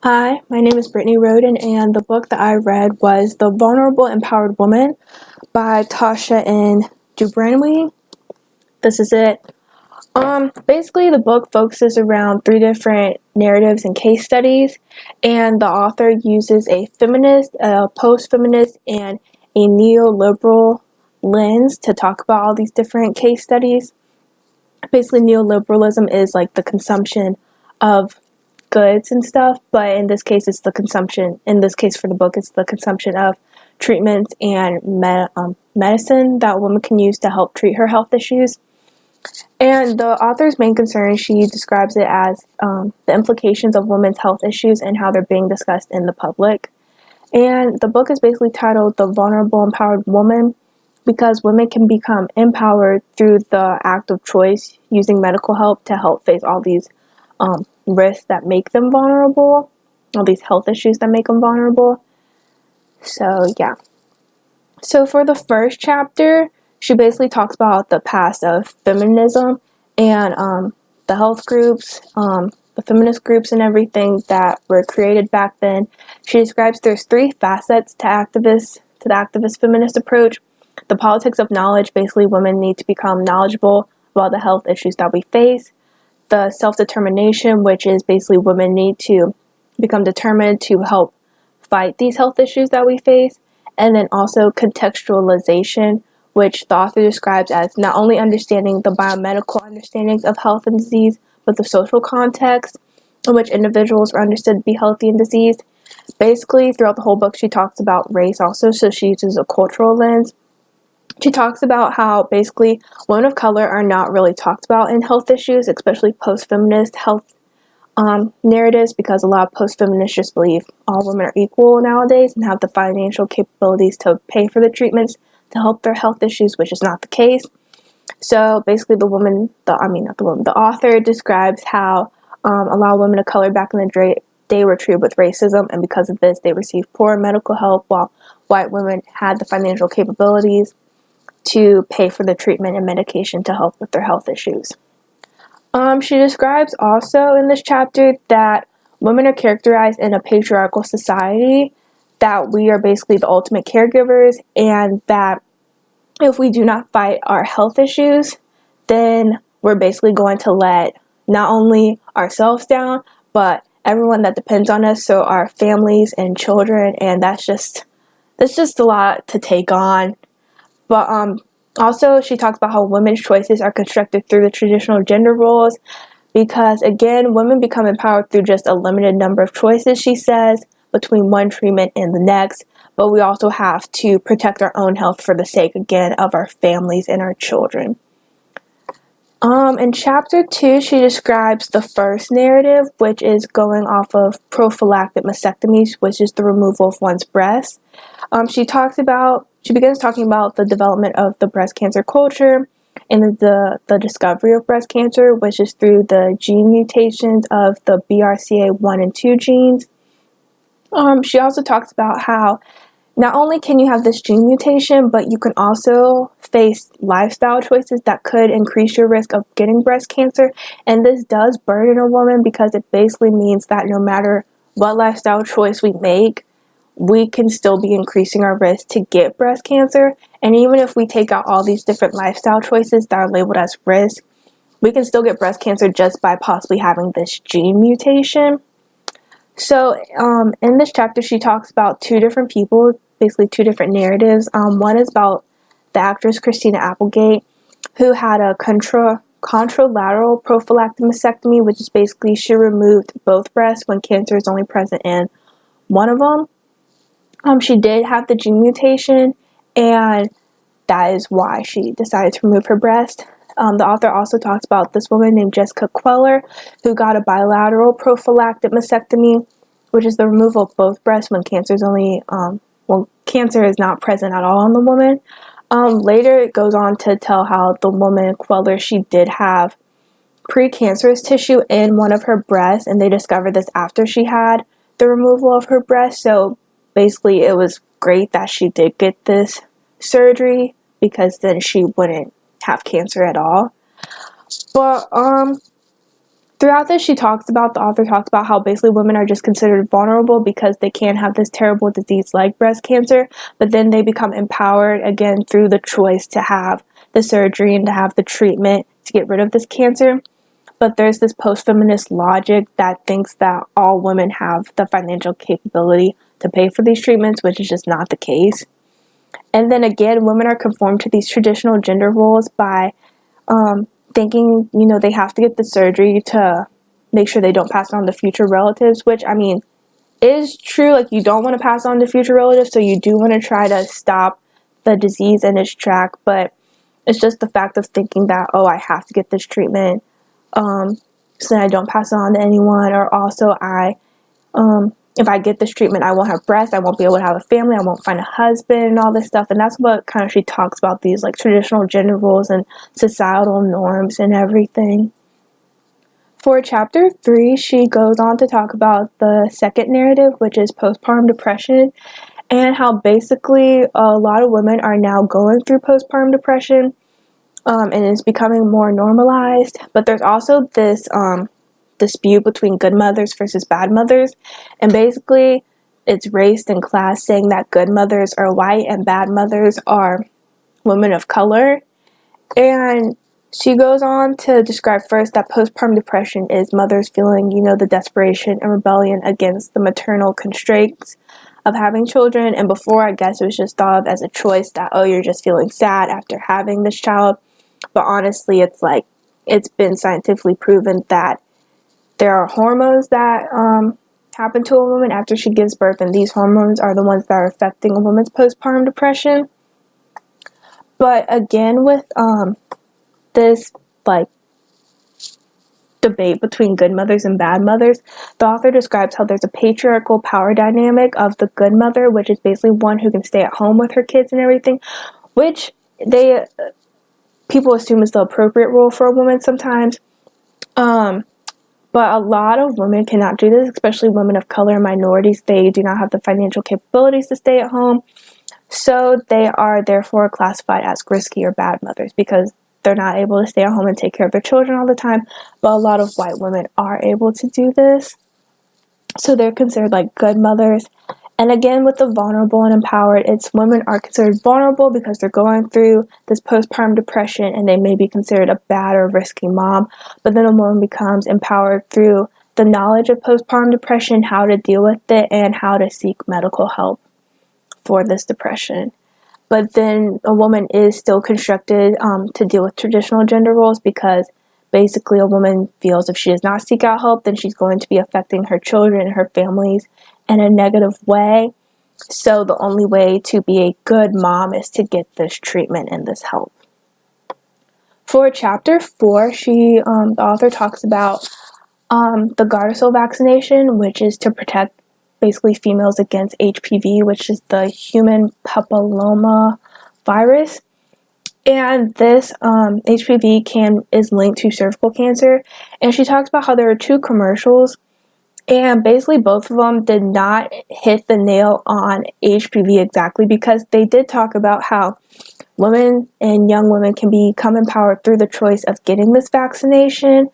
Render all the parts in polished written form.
Hi, my name is Brittany Roden, and the book that I read was The Vulnerable Empowered Woman by Tasha and Dubranwy. This is it. Basically, the book focuses around three different narratives and case studies, and the author uses a feminist, a post-feminist, and a neoliberal lens to talk about all these different case studies. Basically, neoliberalism is like the consumption of goods and stuff, but in this case it's the consumption, in this case for the book, it's the consumption of treatments and medicine that a woman can use to help treat her health issues. And the author's main concern, she describes it as the implications of women's health issues and how they're being discussed in the public. And the book is basically titled The Vulnerable Empowered Woman because women can become empowered through the act of choice using medical help to help face all these risks that make them vulnerable, all these health issues that make them vulnerable. So yeah. So for the first chapter, she basically talks about the past of feminism and the health groups, the feminist groups and everything that were created back then. She describes there's three facets to the activist feminist approach. The politics of knowledge, basically women need to become knowledgeable about the health issues that we face. The self-determination, which is basically women need to become determined to help fight these health issues that we face. And then also contextualization, which the author describes as not only understanding the biomedical understandings of health and disease, but the social context in which individuals are understood to be healthy and diseased. Basically, throughout the whole book, she talks about race also, so she uses a cultural lens. She talks about how basically women of color are not really talked about in health issues, especially post-feminist health narratives, because a lot of post-feminists just believe all women are equal nowadays and have the financial capabilities to pay for the treatments to help their health issues, which is not the case. So basically the author describes how a lot of women of color back in the day were treated with racism, and because of this they received poor medical help while white women had the financial capabilities to pay for the treatment and medication to help with their health issues. She describes also in this chapter that women are characterized in a patriarchal society, that we are basically the ultimate caregivers, and that if we do not fight our health issues, then we're basically going to let not only ourselves down, but everyone that depends on us, so our families and children, and that's just a lot to take on. But also, she talks about how women's choices are constructed through the traditional gender roles because, again, women become empowered through just a limited number of choices, she says, between one treatment and the next. But we also have to protect our own health for the sake, again, of our families and our children. In chapter 2, she describes the first narrative, which is going off of prophylactic mastectomies, which is the removal of one's breast. She begins talking about the development of the breast cancer culture and the discovery of breast cancer, which is through the gene mutations of the BRCA1 and 2 genes. She also talks about how not only can you have this gene mutation, but you can also face lifestyle choices that could increase your risk of getting breast cancer. And this does burden a woman because it basically means that no matter what lifestyle choice we make, we can still be increasing our risk to get breast cancer. And even if we take out all these different lifestyle choices that are labeled as risk, we can still get breast cancer just by possibly having this gene mutation. So in this chapter, she talks about two different people, basically two different narratives. One is about the actress Christina Applegate, who had a contralateral prophylactic mastectomy, which is basically she removed both breasts when cancer is only present in one of them. She did have the gene mutation, and that is why she decided to remove her breast. The author also talks about this woman named Jessica Queller, who got a bilateral prophylactic mastectomy, which is the removal of both breasts when cancer is not present at all in the woman. Later, it goes on to tell how the woman Queller, she did have precancerous tissue in one of her breasts, and they discovered this after she had the removal of her breast. So basically, it was great that she did get this surgery because then she wouldn't have cancer at all. But Throughout this, the author talks about how basically women are just considered vulnerable because they can't have this terrible disease like breast cancer, but then they become empowered again through the choice to have the surgery and to have the treatment to get rid of this cancer. But there's this post-feminist logic that thinks that all women have the financial capability to pay for these treatments, which is just not the case. And then again, women are conformed to these traditional gender roles by thinking, they have to get the surgery to make sure they don't pass it on to future relatives, which, is true. Like, you don't want to pass on to future relatives, so you do want to try to stop the disease in its track, but it's just the fact of thinking that, oh, I have to get this treatment so that I don't pass it on to anyone, or also if I get this treatment, I won't have breasts, I won't be able to have a family, I won't find a husband, and all this stuff. And that's what kind of she talks about, these like traditional gender roles and societal norms and everything. For chapter 3, she goes on to talk about the second narrative, which is postpartum depression, and how basically a lot of women are now going through postpartum depression, and it's becoming more normalized. But there's also this dispute between good mothers versus bad mothers, and basically it's race and class, saying that good mothers are white and bad mothers are women of color. And she goes on to describe first that postpartum depression is mothers feeling, the desperation and rebellion against the maternal constraints of having children. And before, I guess it was just thought of as a choice that, oh, you're just feeling sad after having this child. But honestly, it's been scientifically proven that there are hormones that happen to a woman after she gives birth, and these hormones are the ones that are affecting a woman's postpartum depression. But again, with this debate between good mothers and bad mothers, the author describes how there's a patriarchal power dynamic of the good mother, which is basically one who can stay at home with her kids and everything, which people assume is the appropriate role for a woman sometimes. But a lot of women cannot do this, especially women of color and minorities. They do not have the financial capabilities to stay at home. So they are therefore classified as risky or bad mothers because they're not able to stay at home and take care of their children all the time. But a lot of white women are able to do this. So they're considered like good mothers. And again, with the vulnerable and empowered, it's women are considered vulnerable because they're going through this postpartum depression and they may be considered a bad or risky mom. But then a woman becomes empowered through the knowledge of postpartum depression, how to deal with it, and how to seek medical help for this depression. But then a woman is still constructed to deal with traditional gender roles because basically a woman feels if she does not seek out help, then she's going to be affecting her children and her families in a negative way. So the only way to be a good mom is to get this treatment and this help. For chapter 4, the author talks about the Gardasil vaccination, which is to protect basically females against HPV, which is the human papilloma virus. And this HPV is linked to cervical cancer. And she talks about how there are 2 commercials, and basically both of them did not hit the nail on HPV exactly, because they did talk about how women and young women can become empowered through the choice of getting this vaccination,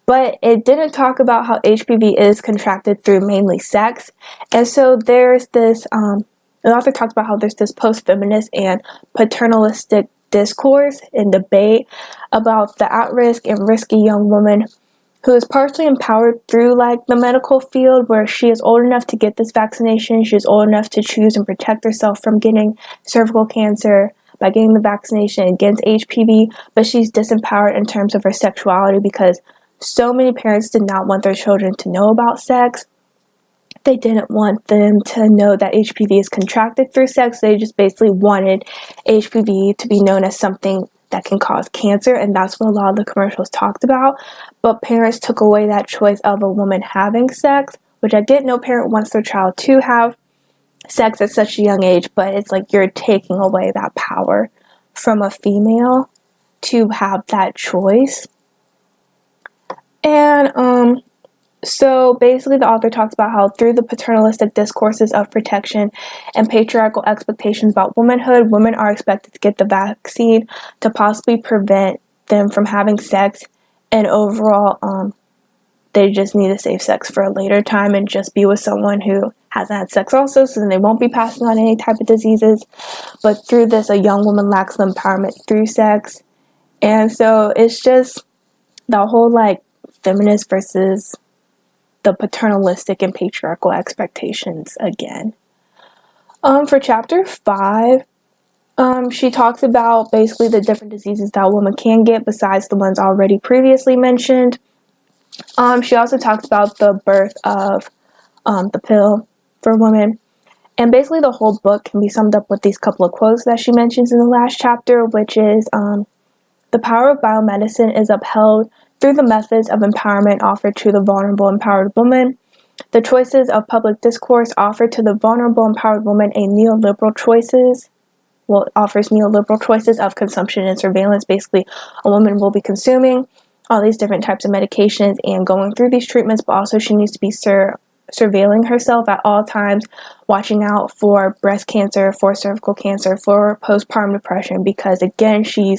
but it didn't talk about how HPV is contracted through mainly sex. And so there's this, the author talks about how there's this post-feminist and paternalistic discourse and debate about the at-risk and risky young woman who is partially empowered through the medical field, where she is old enough to get this vaccination. She is old enough to choose and protect herself from getting cervical cancer by getting the vaccination against HPV, but she's disempowered in terms of her sexuality because so many parents did not want their children to know about sex. They didn't want them to know that HPV is contracted through sex. They just basically wanted HPV to be known as something that can cause cancer, and that's what a lot of the commercials talked about. But parents took away that choice of a woman having sex, which I get no parent wants their child to have sex at such a young age, but it's like you're taking away that power from a female to have that choice. And so basically the author talks about how through the paternalistic discourses of protection and patriarchal expectations about womanhood, women are expected to get the vaccine to possibly prevent them from having sex and overall they just need to save sex for a later time and just be with someone who hasn't had sex also, so then they won't be passing on any type of diseases. But through this, a young woman lacks the empowerment through sex. And so it's just the whole like feminist versus the paternalistic and patriarchal expectations again. For chapter 5, she talks about basically the different diseases that a woman can get besides the ones already previously mentioned. She also talks about the birth of the pill for women. And basically the whole book can be summed up with these couple of quotes that she mentions in the last chapter, which is, the power of biomedicine is upheld through the methods of empowerment offered to the vulnerable empowered woman. The choices of public discourse offered to the vulnerable empowered woman offers neoliberal choices of consumption and surveillance. Basically, a woman will be consuming all these different types of medications and going through these treatments, but also she needs to be surveilling herself at all times, watching out for breast cancer, for cervical cancer, for postpartum depression, because again, she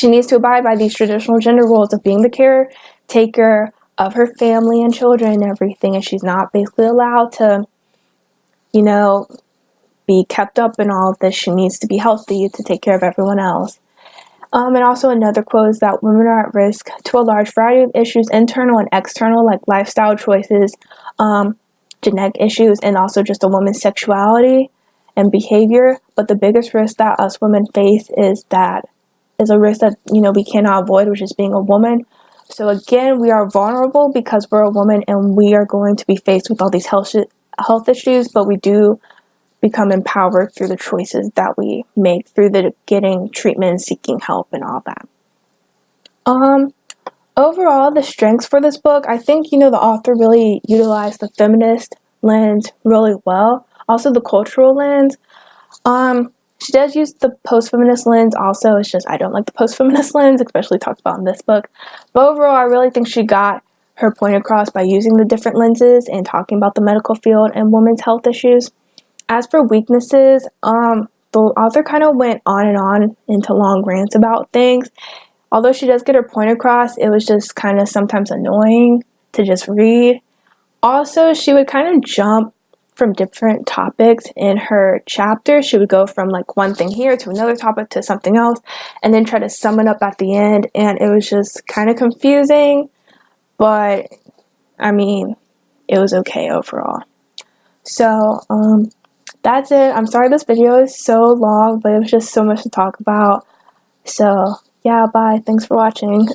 needs to abide by these traditional gender roles of being the caretaker of her family and children and everything, and she's not basically allowed to, be kept up in all of this. She needs to be healthy to take care of everyone else. And also another quote is that women are at risk to a large variety of issues, internal and external, like lifestyle choices, genetic issues, and also just a woman's sexuality and behavior. But the biggest risk that us women face is a risk that, we cannot avoid, which is being a woman. So again, we are vulnerable because we're a woman and we are going to be faced with all these health issues, but we do become empowered through the choices that we make, through the getting treatment and seeking help and all that. Overall, the strengths for this book, I think, the author really utilized the feminist lens really well. Also the cultural lens. She does use the post-feminist lens also. It's just I don't like the post-feminist lens, especially talked about in this book. But overall, I really think she got her point across by using the different lenses and talking about the medical field and women's health issues. As for weaknesses, the author kind of went on and on into long rants about things. Although she does get her point across, it was just kind of sometimes annoying to just read. Also, she would kind of jump from different topics in her chapter. She would go from like one thing here to another topic to something else and then try to sum it up at the end. And it was just kind of confusing, but it was okay overall. So, that's it. I'm sorry this video is so long, but it was just so much to talk about. So, yeah, bye. Thanks for watching.